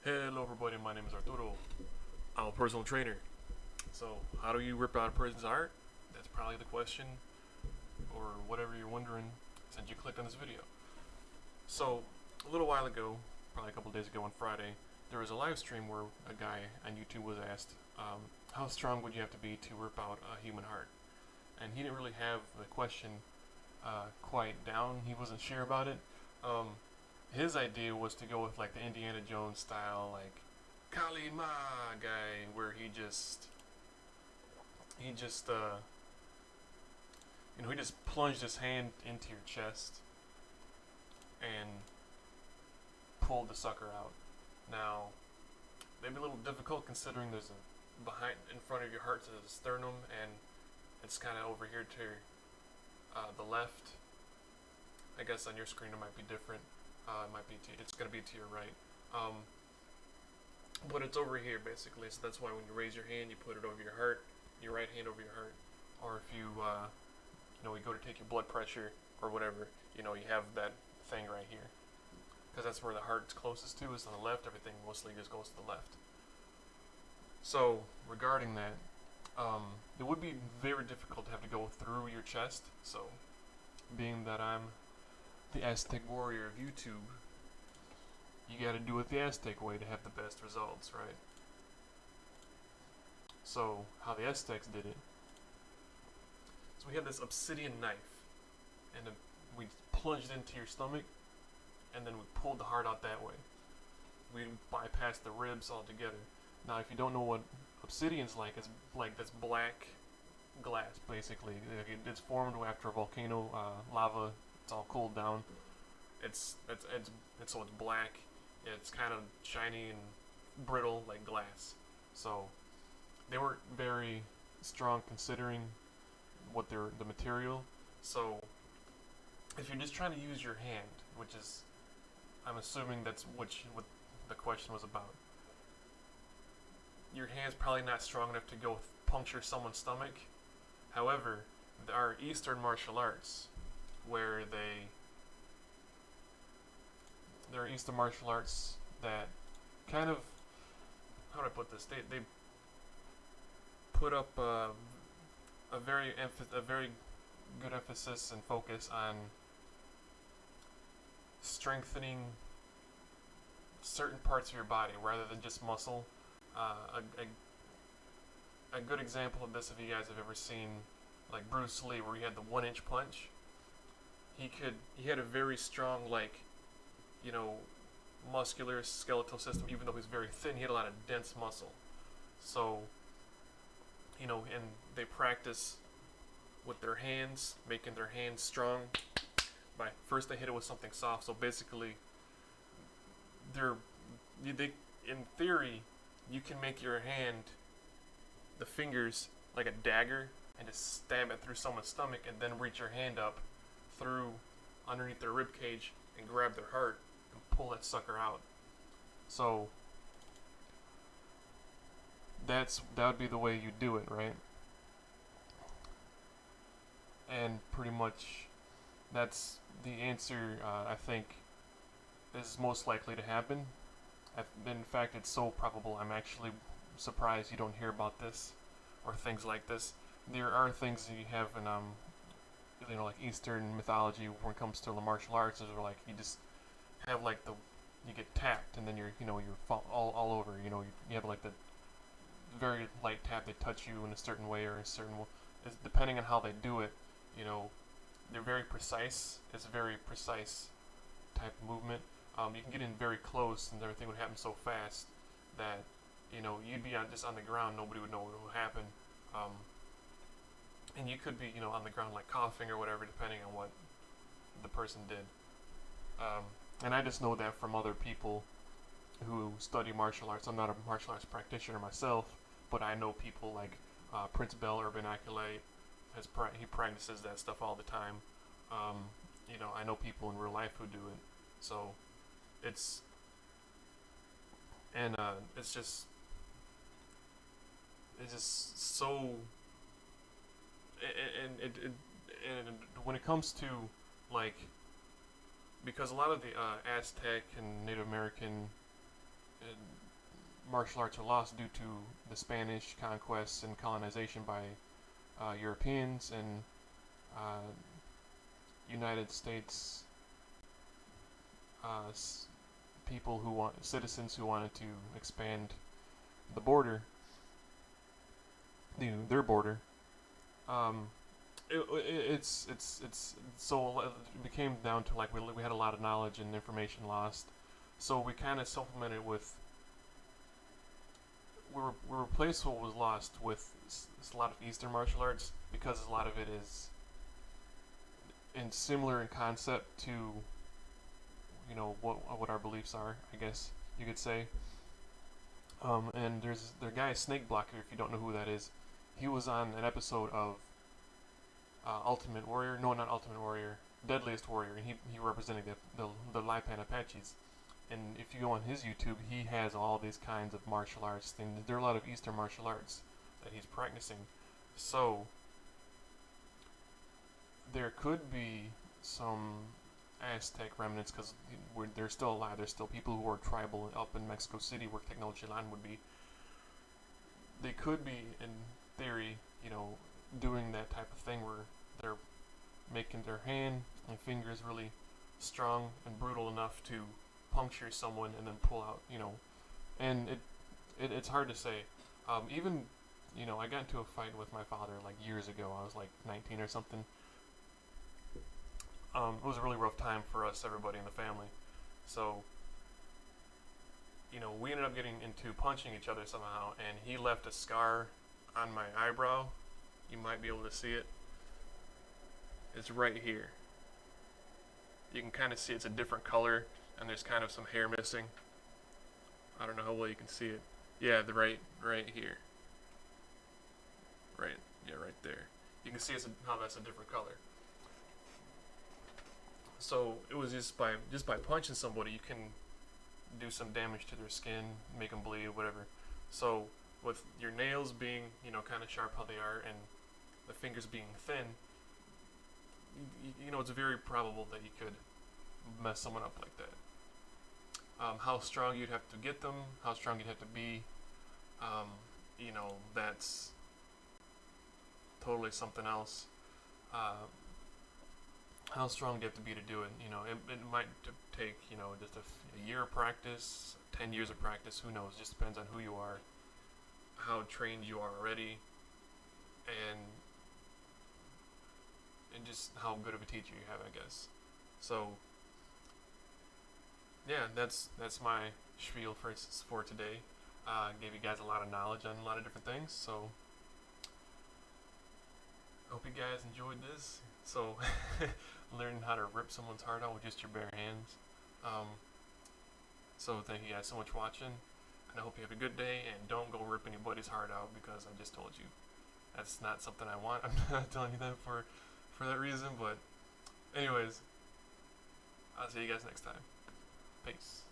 Hello everybody, my name is Arturo. I'm a personal trainer. So, how do you rip out a person's heart? That's probably the question, or whatever you're wondering since you clicked on this video. So, a little while ago, probably a couple days ago on Friday, there was a live stream where a guy on YouTube was asked, how strong would you have to be to rip out a human heart? And he didn't really have the question quite down. He wasn't sure about it. His idea was to go with like the Indiana Jones style, like Kali Ma guy, where he just plunged his hand into your chest and pulled the sucker out. Now, maybe a little difficult considering there's a behind in front of your heart to the sternum, and it's kind of over here to the left. I guess on your screen it might be different. It's gonna be to your right. But it's over here basically. So that's why when you raise your hand, you put it over your heart, your right hand over your heart. Or if you go to take your blood pressure or whatever, you have that thing right here, because that's where the heart's closest to. Is on the left. Everything mostly just goes to the left. So regarding that, it would be very difficult to have to go through your chest. So, being that I'm the Aztec warrior of YouTube, you gotta do it the Aztec way to have the best results, right? So, how the Aztecs did it. So we had this obsidian knife, and we plunged into your stomach, and then we pulled the heart out that way. We bypassed the ribs altogether. Now, if you don't know what obsidian's like, it's like this black glass, basically. It's formed after a volcano, lava. It's all cooled down. It's so it's black. It's kind of shiny and brittle like glass. So they weren't very strong considering the material. So if you're just trying to use your hand, which is, I'm assuming that's what the question was about. Your hand's probably not strong enough to go puncture someone's stomach. However, there are Eastern martial arts where there are Eastern martial arts that kind of, how do I put this? They put up a very good emphasis and focus on strengthening certain parts of your body rather than just muscle. A good example of this, if you guys have ever seen like Bruce Lee, where he had the 1-inch punch, he had a very strong, like, muscular skeletal system. Even though he's very thin, he had a lot of dense muscle. So, and they practice with their hands, making their hands strong. By first they hit it with something soft. So basically, in theory, you can make your hand, the fingers, like a dagger, and just stab it through someone's stomach, and then reach your hand up through underneath their rib cage and grab their heart and pull that sucker out. So that would be the way you do it, right? And pretty much that's the answer. I think is most likely to happen. In fact, it's so probable, I'm actually surprised you don't hear about this or things like this. There are things that you have in like Eastern mythology when it comes to the martial arts, is where like you just have like you get tapped, and then you're all over. You have like the very light tap. They touch you in a certain way, or a certain, depending on how they do it. They're very precise. It's a very precise type of movement. You can get in very close, and everything would happen so fast that you'd be just on the ground. Nobody would know what would happen. And you could be, on the ground like coughing or whatever, depending on what the person did. And I just know that from other people who study martial arts. I'm not a martial arts practitioner myself, but I know people like Prince Bell Urban Acolyte. He practices that stuff all the time. I know people in real life who do it. So it's just so, and when it comes to, like, because a lot of the Aztec and Native American martial arts are lost due to the Spanish conquests and colonization by Europeans and uh, United States uh, people who want citizens who wanted to expand the border, their border. Um, it's so it became down to like we had a lot of knowledge and information lost, so we kind of supplemented with we replaced what was lost with a lot of Eastern martial arts because a lot of it is in similar in concept to what our beliefs are, I guess you could say. And there's the guy Snake Blocker, if you don't know who that is. He was on an episode of Ultimate Warrior. No, not Ultimate Warrior. Deadliest Warrior, and he represented the Lipan Apaches. And if you go on his YouTube, he has all these kinds of martial arts things. There are a lot of Eastern martial arts that he's practicing. So there could be some Aztec remnants because they're still alive. There's still people who are tribal up in Mexico City where Tenochtitlan would be. They could be, in theory, doing that type of thing where they're making their hand and fingers really strong and brutal enough to puncture someone and then pull out, and it's hard to say. Even, I got into a fight with my father like years ago. I was like 19 or something. It was a really rough time for us, everybody in the family. So, we ended up getting into punching each other somehow, and he left a scar on my eyebrow. You might be able to see it. It's right here. You can kind of see it's a different color, and there's kind of some hair missing. I don't know how well you can see it. Yeah, right here. Right, yeah, right there. You can see how that's a different color. So it was just by punching somebody, you can do some damage to their skin, make them bleed, whatever. So with your nails being, kind of sharp how they are, and the fingers being thin, it's very probable that you could mess someone up like that. How strong you'd have to get them, how strong you'd have to be, that's totally something else. How strong do you have to be to do it? It might take, just a year of practice, 10 years of practice, who knows, just depends on who you are, how trained you are already, and just how good of a teacher you have, I guess. So, yeah, that's my spiel for today. Gave you guys a lot of knowledge on a lot of different things, so hope you guys enjoyed this. So, learning how to rip someone's heart out with just your bare hands. So thank you guys so much for watching, and I hope you have a good day, and don't go rip anybody's heart out because I just told you. That's not something I want. I'm not telling you that for that reason, but anyways, I'll see you guys next time. Peace.